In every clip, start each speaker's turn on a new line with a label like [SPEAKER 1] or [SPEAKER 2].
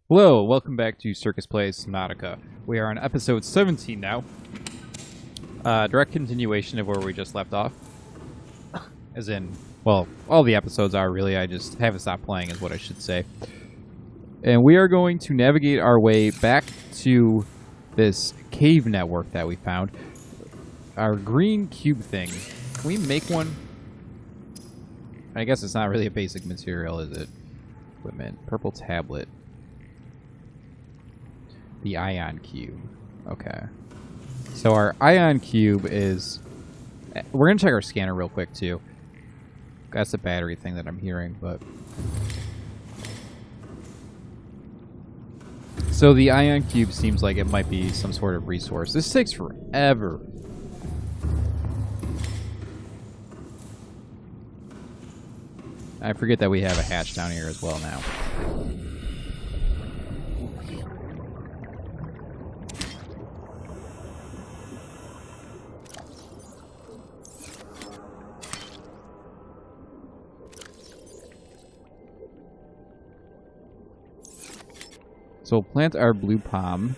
[SPEAKER 1] Hello, welcome back to Circus Plays Subnautica. We are on episode 17 now. Direct continuation of where we just left off. As in, well, all the episodes are really, I just haven't stopped playing is what I should say. And we are going to navigate our way back to this cave network that we found. Our green cube thing. Can we make one? I guess it's not really a basic material, is it? Equipment. Purple tablet. The ion cube. Okay. So our ion cube is... We're going to check our scanner real quick, too. That's the battery thing that I'm hearing, but... So the ion cube seems like it might be some sort of resource. This takes forever. I forget that we have a hatch down here as well now. So we'll plant our blue palm.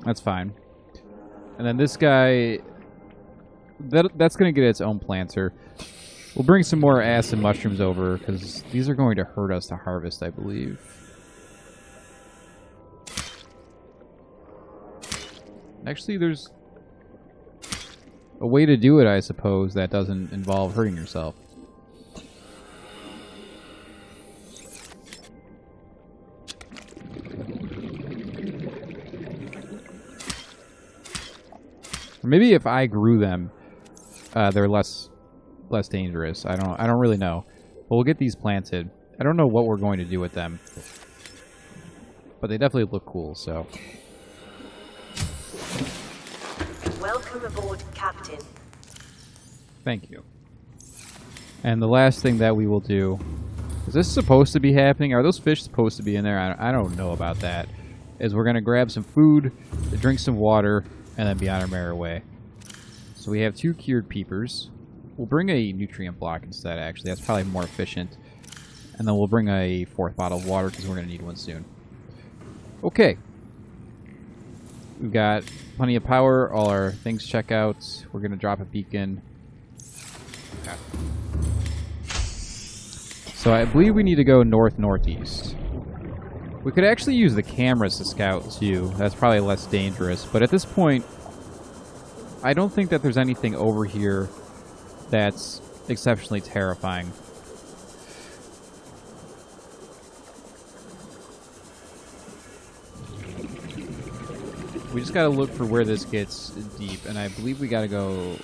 [SPEAKER 1] That's fine. And then this guy, that's going to get its own planter. We'll bring some more acid mushrooms over, because these are going to hurt us to harvest, I believe. Actually, there's a way to do it, I suppose, that doesn't involve hurting yourself. Or maybe if I grew them, they're less dangerous. I don't really know. But we'll get these planted. I don't know what we're going to do with them, but they definitely look cool. So.
[SPEAKER 2] Welcome aboard, Captain.
[SPEAKER 1] Thank you. And the last thing that we will do... Is this supposed to be happening? Are those fish supposed to be in there? I don't know about that. Is we're going to grab some food, drink some water, and then be on our merry way. So we have 2 cured peepers. We'll bring a nutrient block instead, actually. That's probably more efficient. And then we'll bring a 4th bottle of water, because we're going to need one soon. Okay. We've got plenty of power. All our things check out. We're going to drop a beacon. Okay. So I believe we need to go north-northeast. We could actually use the cameras to scout, too. That's probably less dangerous. But at this point, I don't think that there's anything over here that's exceptionally terrifying. We just gotta look for where this gets deep, and I believe we gotta go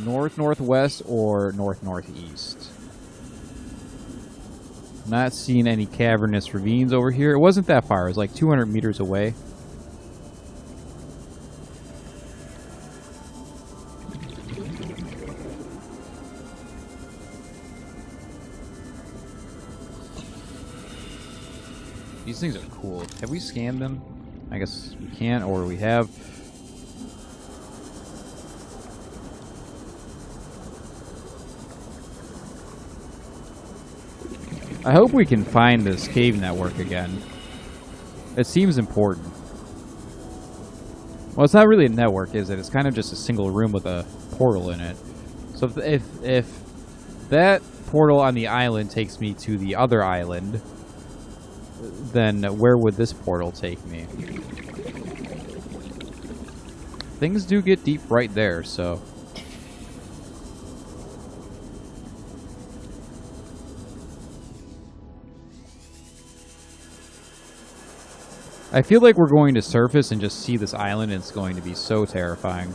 [SPEAKER 1] north-northwest or north-northeast. Not seeing any cavernous ravines over here. It wasn't that far. It was like 200 meters away. These things are cool. Have we scanned them? I guess we can't, or we have. I hope we can find this cave network again. It seems important. Well, it's not really a network, is it? It's kind of just a single room with a portal in it. So if that portal on the island takes me to the other island, then where would this portal take me? Things do get deep right there, so... I feel like we're going to surface and just see this island, and it's going to be so terrifying.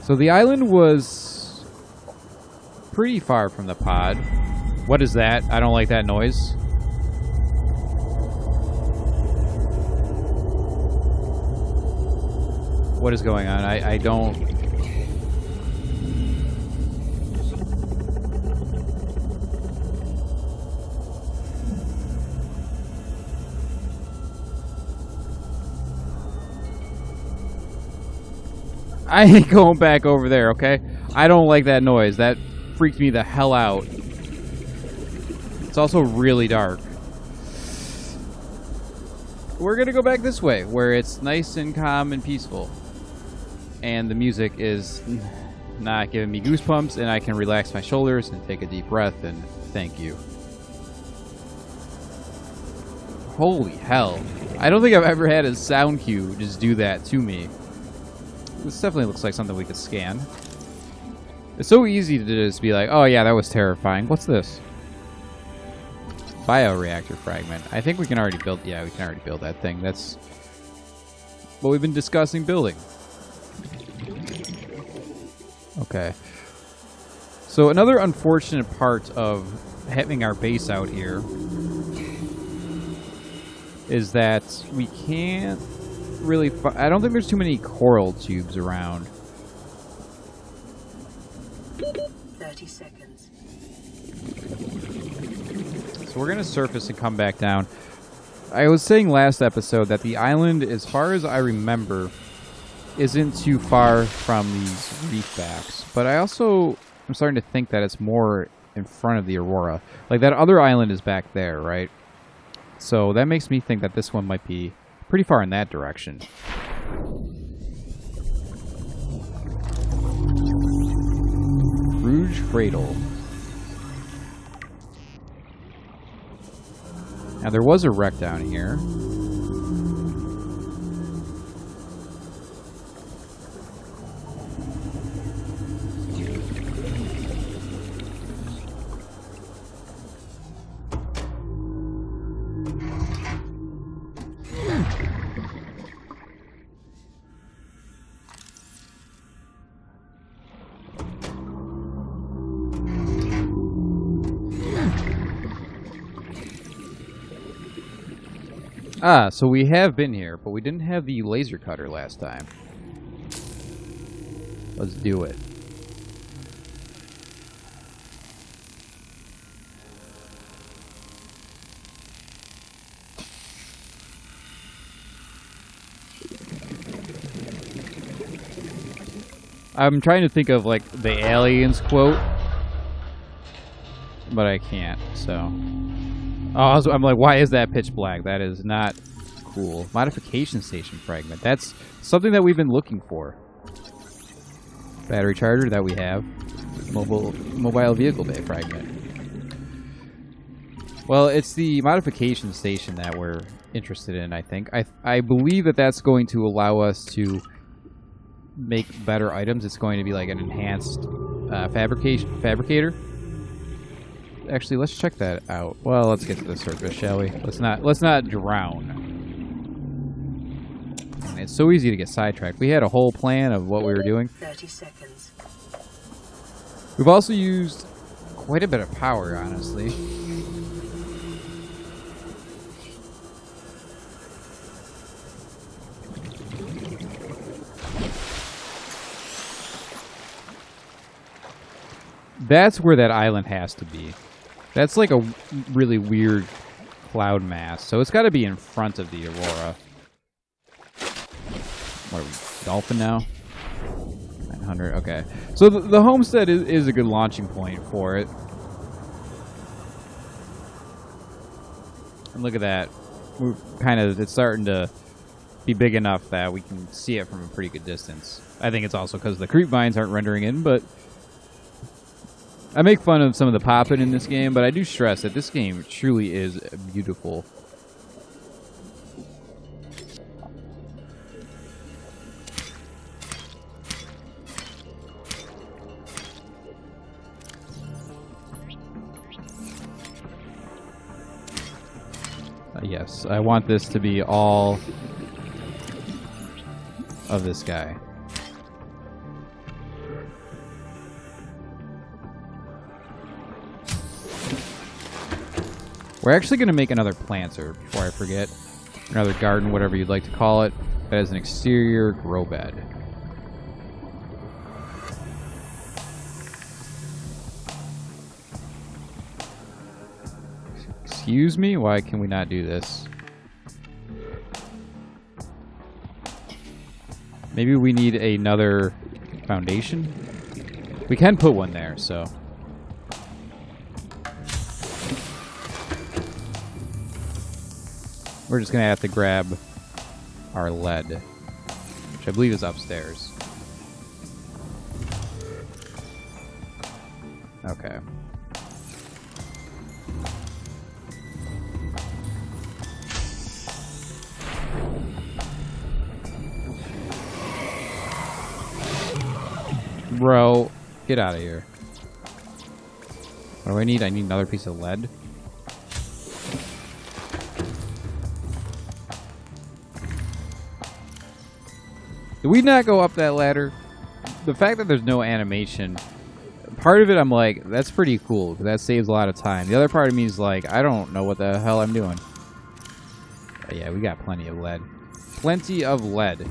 [SPEAKER 1] So the island was pretty far from the pod. What is that? I don't like that noise. What is going on? I don't... I ain't going back over there, okay? I don't like that noise. That freaked me the hell out. It's also really dark. We're gonna go back this way, where it's nice and calm and peaceful. And the music is not giving me goosebumps, and I can relax my shoulders and take a deep breath, and thank you. Holy hell. I don't think I've ever had a sound cue just do that to me. This definitely looks like something we could scan. It's so easy to just be like, oh yeah, that was terrifying. What's this? Bioreactor fragment. I think we can already build... Yeah, we can already build that thing. That's what we've been discussing building. Okay. So another unfortunate part of having our base out here is that we can't really... I don't think there's too many coral tubes around.
[SPEAKER 2] 30 seconds.
[SPEAKER 1] So we're going to surface and come back down. I was saying last episode that the island, as far as I remember, isn't too far from these reef backs. But I also am starting to think that it's more in front of the Aurora. Like, that other island is back there, right? So that makes me think that this one might be pretty far in that direction. Rouge Cradle. Now, there was a wreck down here. Ah, so we have been here, but we didn't have the laser cutter last time. Let's do it. I'm trying to think of, like, the aliens quote, but I can't, so... Oh, I'm like, why is that pitch black? That is not cool. Modification station fragment. That's something that we've been looking for. Battery charger that we have. Mobile vehicle bay fragment. Well, it's the modification station that we're interested in, I think. I believe that that's going to allow us to make better items. It's going to be like an enhanced fabricator. Actually, let's check that out. Well, let's get to the surface, shall we? Let's not drown. And it's so easy to get sidetracked. We had a whole plan of what we were doing.
[SPEAKER 2] 30 seconds.
[SPEAKER 1] We've also used quite a bit of power, honestly. That's where that island has to be. That's like a really weird cloud mass. So it's got to be in front of the Aurora. What are we, dolphin now? 900, okay. So the homestead is a good launching point for it. And look at that. We're it's starting to be big enough that we can see it from a pretty good distance. I think it's also because the creep vines aren't rendering in, but... I make fun of some of the popping in this game, but I do stress that this game truly is beautiful. Yes, I want this to be all of this guy. We're actually going to make another planter before I forget. Another garden, whatever you'd like to call it. that has an exterior grow bed. Excuse me? Why can we not do this? Maybe we need another foundation? We can put one there, so... We're just gonna have to grab our lead, which I believe is upstairs. Okay. Bro, get out of here. What do I need? I need another piece of lead. Did we not go up that ladder? The fact that there's no animation, part of it I'm like, that's pretty cool, because that saves a lot of time. The other part of me is like, I don't know what the hell I'm doing. But yeah, we got plenty of lead. Plenty of lead.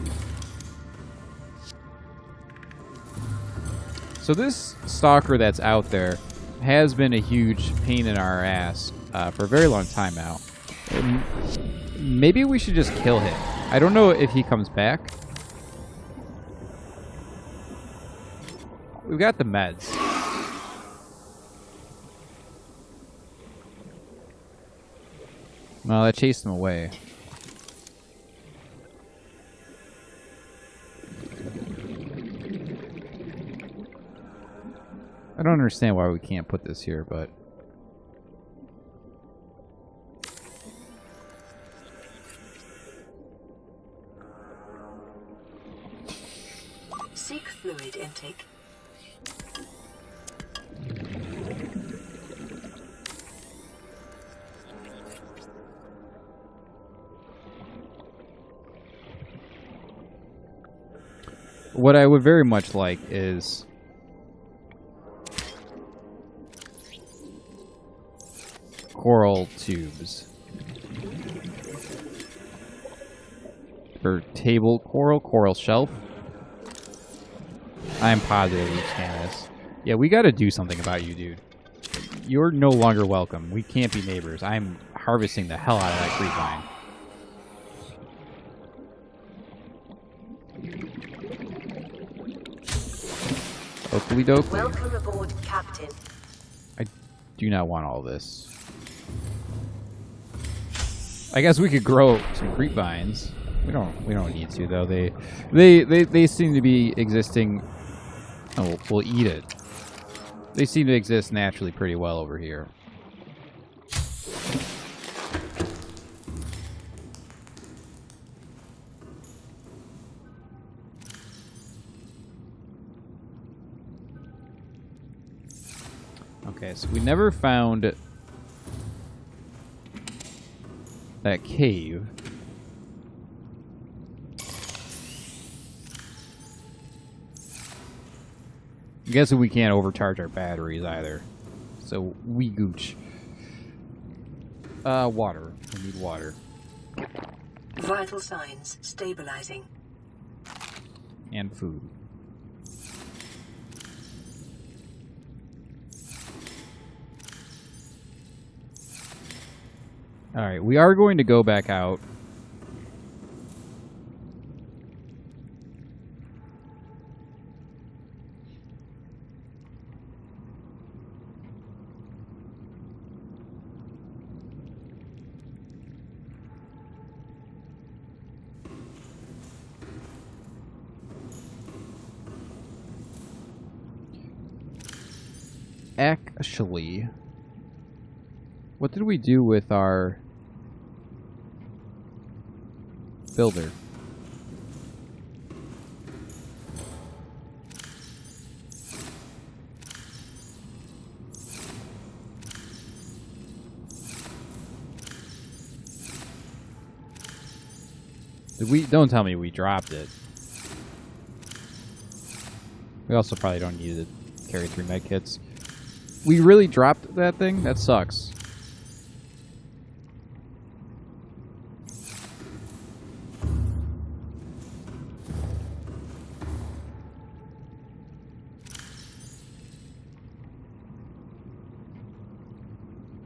[SPEAKER 1] So this stalker that's out there has been a huge pain in our ass for a very long time now. And maybe we should just kill him. I don't know if he comes back. We've got the meds. Well, that chased him away. I don't understand why we can't put this here, but...
[SPEAKER 2] Seek fluid intake.
[SPEAKER 1] What I would very much like is... coral tubes. For table coral shelf. I'm positive you can this. Yeah, we gotta do something about you, dude. You're no longer welcome. We can't be neighbors. I'm harvesting the hell out of that creepvine. Oakley dokley.
[SPEAKER 2] Welcome aboard, Captain.
[SPEAKER 1] I do not want all this. I guess we could grow some creepvines. We don't need to though. They seem to be existing. Oh, we'll eat it. They seem to exist naturally pretty well over here. Okay, so we never found that cave. I'm guessing we can't overcharge our batteries either. So we gooch. Water. We need water.
[SPEAKER 2] Vital signs stabilizing.
[SPEAKER 1] And food. Alright, we are going to go back out. Actually, what did we do with our builder? Did we? Don't tell me we dropped it. We also probably don't need to carry 3 med kits. We really dropped that thing? That sucks.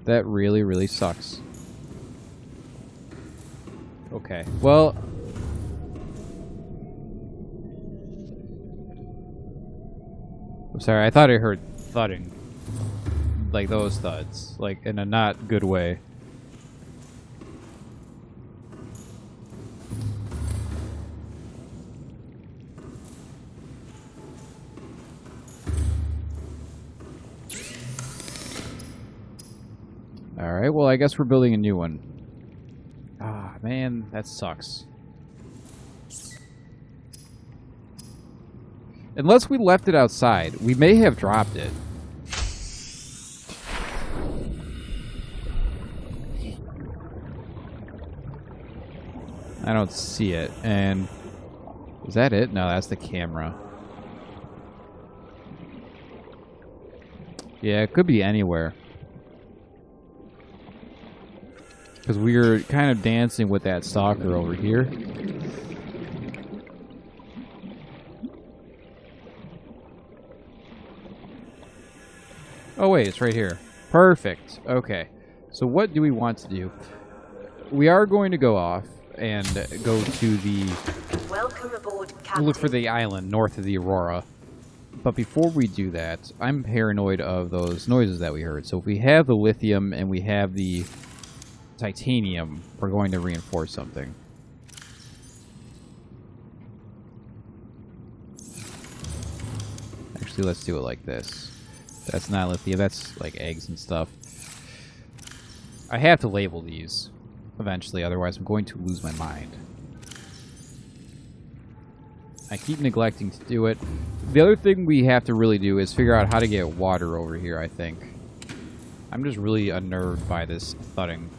[SPEAKER 1] That really, really sucks. Okay, well... I'm sorry, I thought I heard thudding. Like those thuds. Like, in a not good way. Alright, well, I guess we're building a new one. Ah, man, that sucks. Unless we left it outside, we may have dropped it. I don't see it, and... Is that it? No, that's the camera. Yeah, it could be anywhere. Because we were kind of dancing with that stalker over here. Oh wait, it's right here. Perfect. Okay. So what do we want to do? We are going to go off and go to the...
[SPEAKER 2] Welcome aboard, Captain.
[SPEAKER 1] Look for the island north of the Aurora. But before we do that, I'm paranoid of those noises that we heard. So if we have the lithium and we have the titanium, we're going to reinforce something. Actually, let's do it like this. That's not lithium, that's like eggs and stuff. I have to label these eventually, otherwise I'm going to lose my mind. I keep neglecting to do it. The other thing we have to really do is figure out how to get water over here, I think. I'm just really unnerved by this thudding.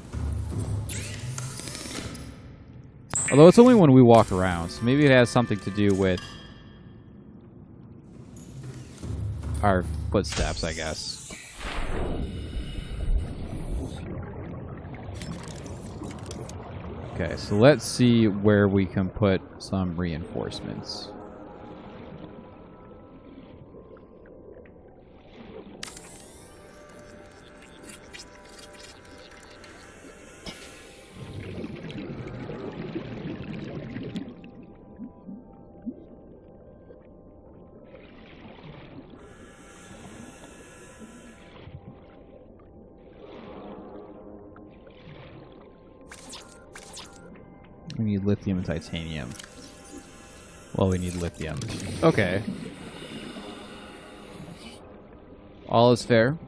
[SPEAKER 1] Although it's only when we walk around, so maybe it has something to do with our footsteps, I guess. Okay, so let's see where we can put some reinforcements. We need lithium and titanium. Well, we need lithium. Okay. All is fair.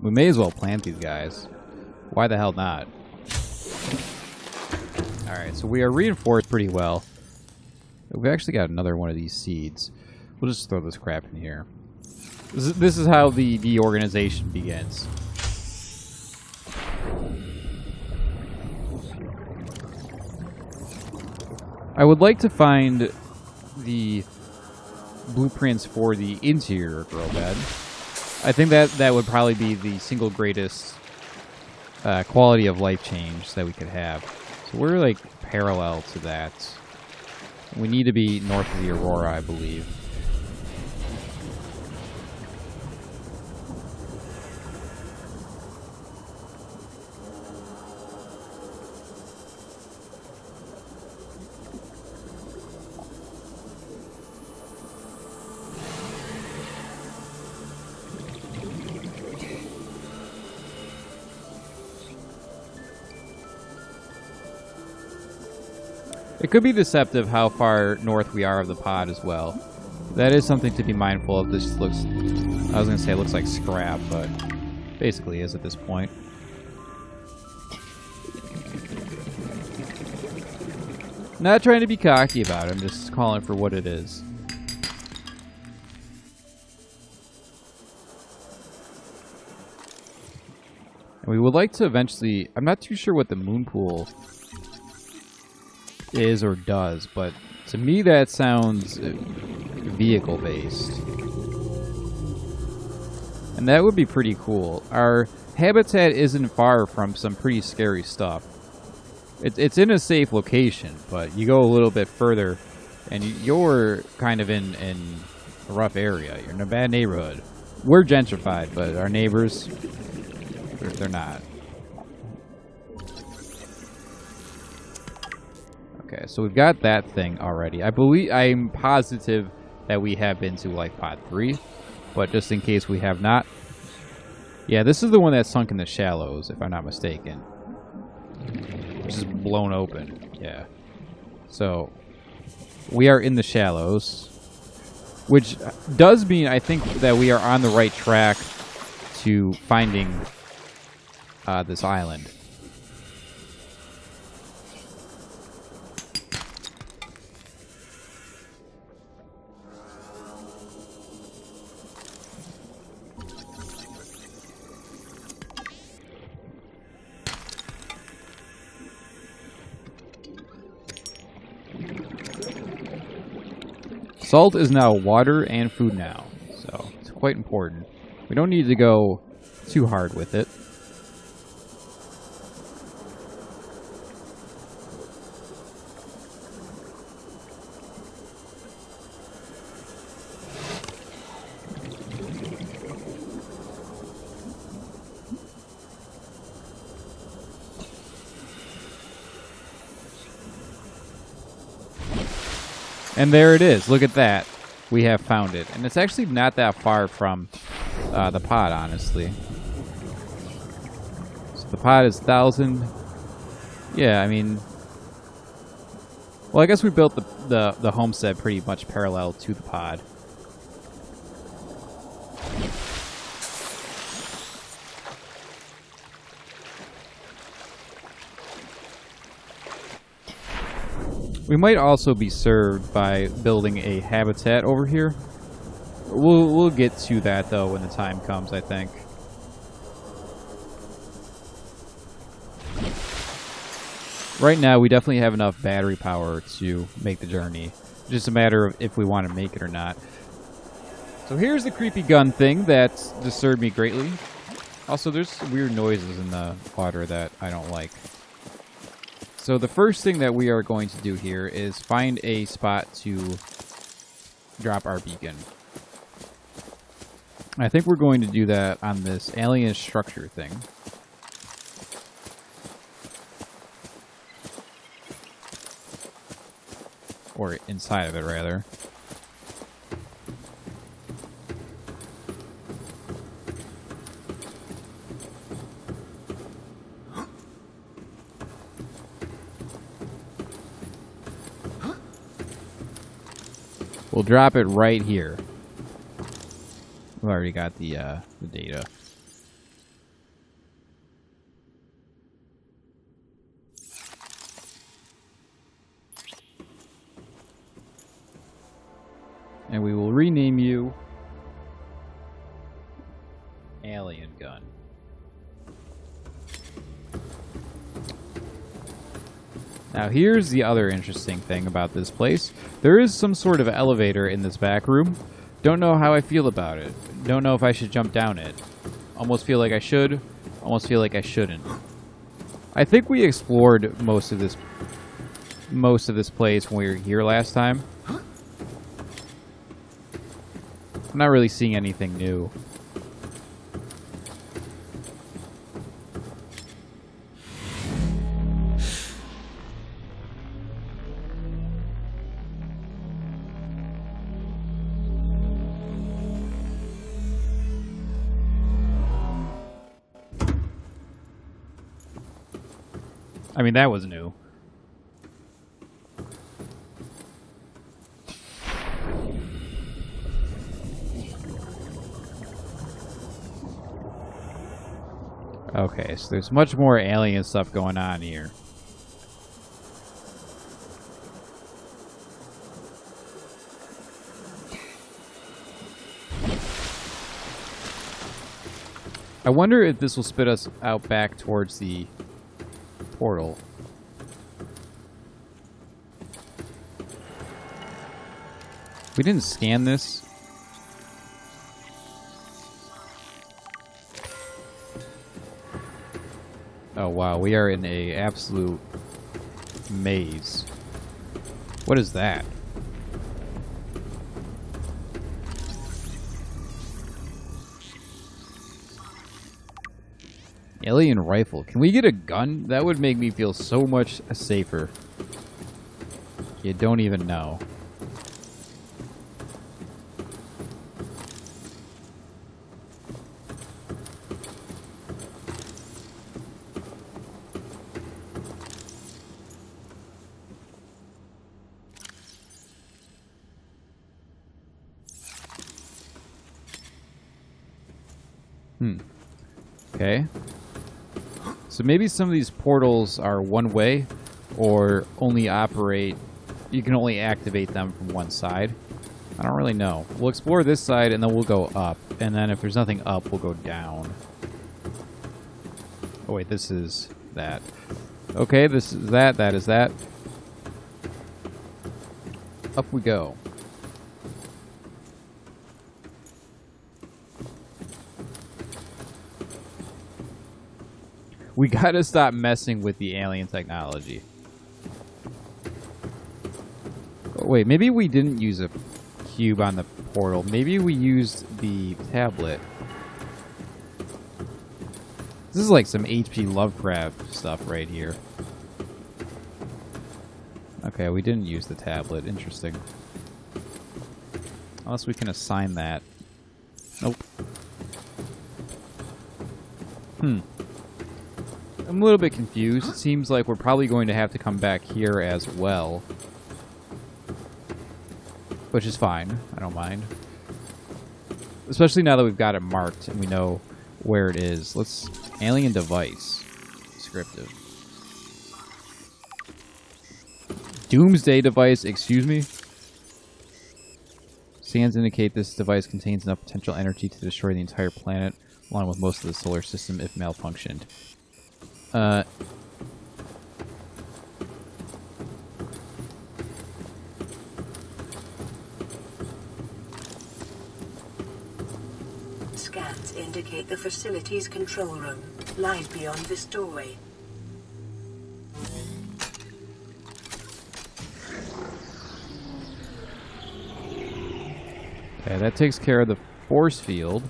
[SPEAKER 1] We may as well plant these guys. Why the hell not? Alright, so we are reinforced pretty well. We've actually got another one of these seeds. We'll just throw this crap in here. This is how the deorganization begins. I would like to find the blueprints for the interior grow bed. I think that would probably be the single greatest quality of life change that we could have. So we're like parallel to that. We need to be north of the Aurora, I believe. It could be deceptive how far north we are of the pod as well. That is something to be mindful of. This looks... I was going to say it looks like scrap, but basically is at this point. Not trying to be cocky about it, I'm just calling for what it is. And we would like to eventually... I'm not too sure what the moon pool is or does, but to me that sounds vehicle based, and that would be pretty cool. Our habitat isn't far from some pretty scary stuff. It's in a safe location, but you go a little bit further And you're kind of in a rough area. You're in a bad neighborhood. We're gentrified, but our neighbors, they're not. Okay, so we've got that thing already. I'm positive that we have been to like pod 3, but just in case we have not. Yeah, this is the one that's sunk in the shallows, if I'm not mistaken. Which is blown open. Yeah. So we are in the shallows, which does mean I think that we are on the right track to finding this island. Salt is now water and food now, so it's quite important. We don't need to go too hard with it. And there it is. Look at that. We have found it. And it's actually not that far from the pod, honestly. So the pod is 1,000. Yeah, I mean... Well, I guess we built the homestead pretty much parallel to the pod. We might also be served by building a habitat over here. We'll get to that though when the time comes, I think. Right now, we definitely have enough battery power to make the journey. It's just a matter of if we want to make it or not. So here's the creepy gun thing that disturbed me greatly. Also, there's weird noises in the water that I don't like. So the first thing that we are going to do here is find a spot to drop our beacon. I think we're going to do that on this alien structure thing. Or inside of it, rather. We'll drop it right here. We've already got the data. And we will rename you Alien Gun. Now here's the other interesting thing about this place. There is some sort of elevator in this back room. Don't know how I feel about it. Don't know if I should jump down it. Almost feel like I should. Almost feel like I shouldn't. I think we explored most of this place when we were here last time. I'm not really seeing anything new. I mean, that was new. Okay, so there's much more alien stuff going on here. I wonder if this will spit us out back towards the portal. We didn't scan this. Oh wow, we are in a absolute maze. What is that? Alien rifle. Can we get a gun? That would make me feel so much safer. You don't even know. Okay. So maybe some of these portals are one way or only operate, you can only activate them from one side. I don't really know. We'll explore this side and then we'll go up. And then if there's nothing up, we'll go down. Oh wait, this is that. Okay, this is that, that is that. Up we go. We gotta stop messing with the alien technology. Oh, wait, maybe we didn't use a cube on the portal. Maybe we used the tablet. This is like some H.P. Lovecraft stuff right here. Okay, we didn't use the tablet. Interesting. Unless we can assign that. Nope. I'm a little bit confused. It seems like we're probably going to have to come back here as well. Which is fine. I don't mind. Especially now that we've got it marked and we know where it is. Let's... Alien device. Descriptive. Doomsday device, excuse me? Scans indicate this device contains enough potential energy to destroy the entire planet, along with most of the solar system if malfunctioned.
[SPEAKER 2] Scans indicate the facility's control room lies beyond this doorway.
[SPEAKER 1] Okay, that takes care of the force field.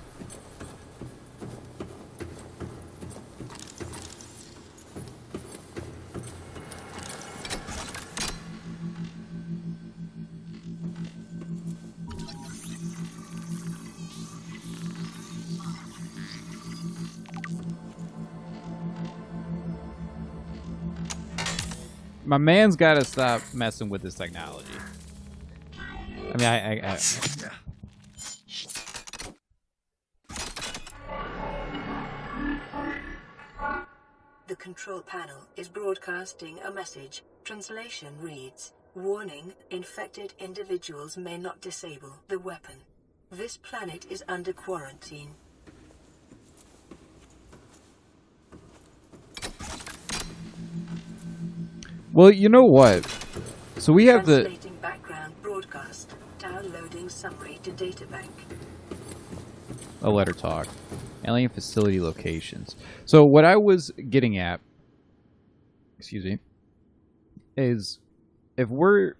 [SPEAKER 1] My man's got to stop messing with this technology. I mean, I
[SPEAKER 2] The control panel is broadcasting a message. Translation reads, "Warning, infected individuals may not disable the weapon. This planet is under quarantine."
[SPEAKER 1] Well, you know what? So we have the...
[SPEAKER 2] Translating background broadcast. Downloading summary to databank.
[SPEAKER 1] Oh, let her talk. Alien facility locations. So what I was getting at, excuse me, is if we're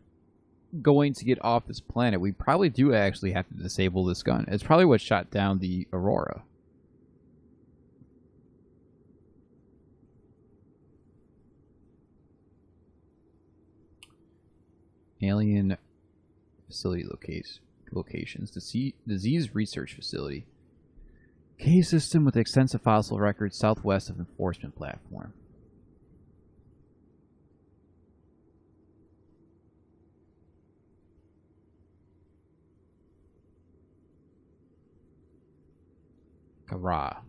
[SPEAKER 1] going to get off this planet, we probably do actually have to disable this gun. It's probably what shot down the Aurora. Alien facility locations. Disease research facility. Cave system with extensive fossil records southwest of enforcement platform. Kara.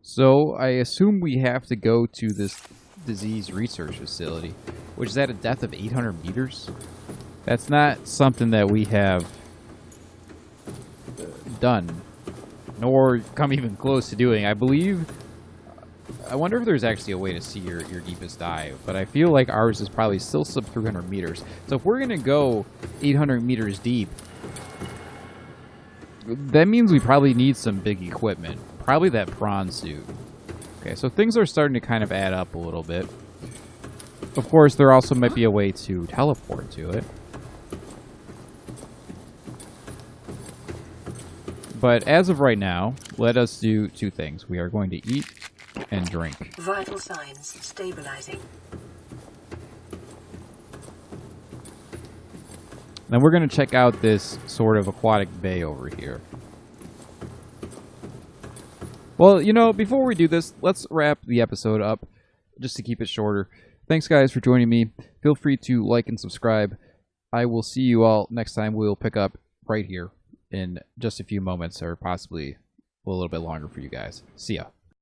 [SPEAKER 1] So, I assume we have to go to this disease research facility, which is at a depth of 800 meters. That's not something that we have done, nor come even close to doing. I believe... I wonder if there's actually a way to see your deepest dive, but I feel like ours is probably still sub 300 meters. So if we're going to go 800 meters deep, that means we probably need some big equipment. Probably that prawn suit. Okay, so things are starting to kind of add up a little bit. Of course, there also might be a way to teleport to it. But as of right now, let us do two things. We are going to eat and drink.
[SPEAKER 2] Vital signs stabilizing.
[SPEAKER 1] Then we're going to check out this sort of aquatic bay over here. Well, you know, before we do this, let's wrap the episode up just to keep it shorter. Thanks, guys, for joining me. Feel free to like and subscribe. I will see you all next time. We'll pick up right here in just a few moments, or possibly a little bit longer for you guys. See ya.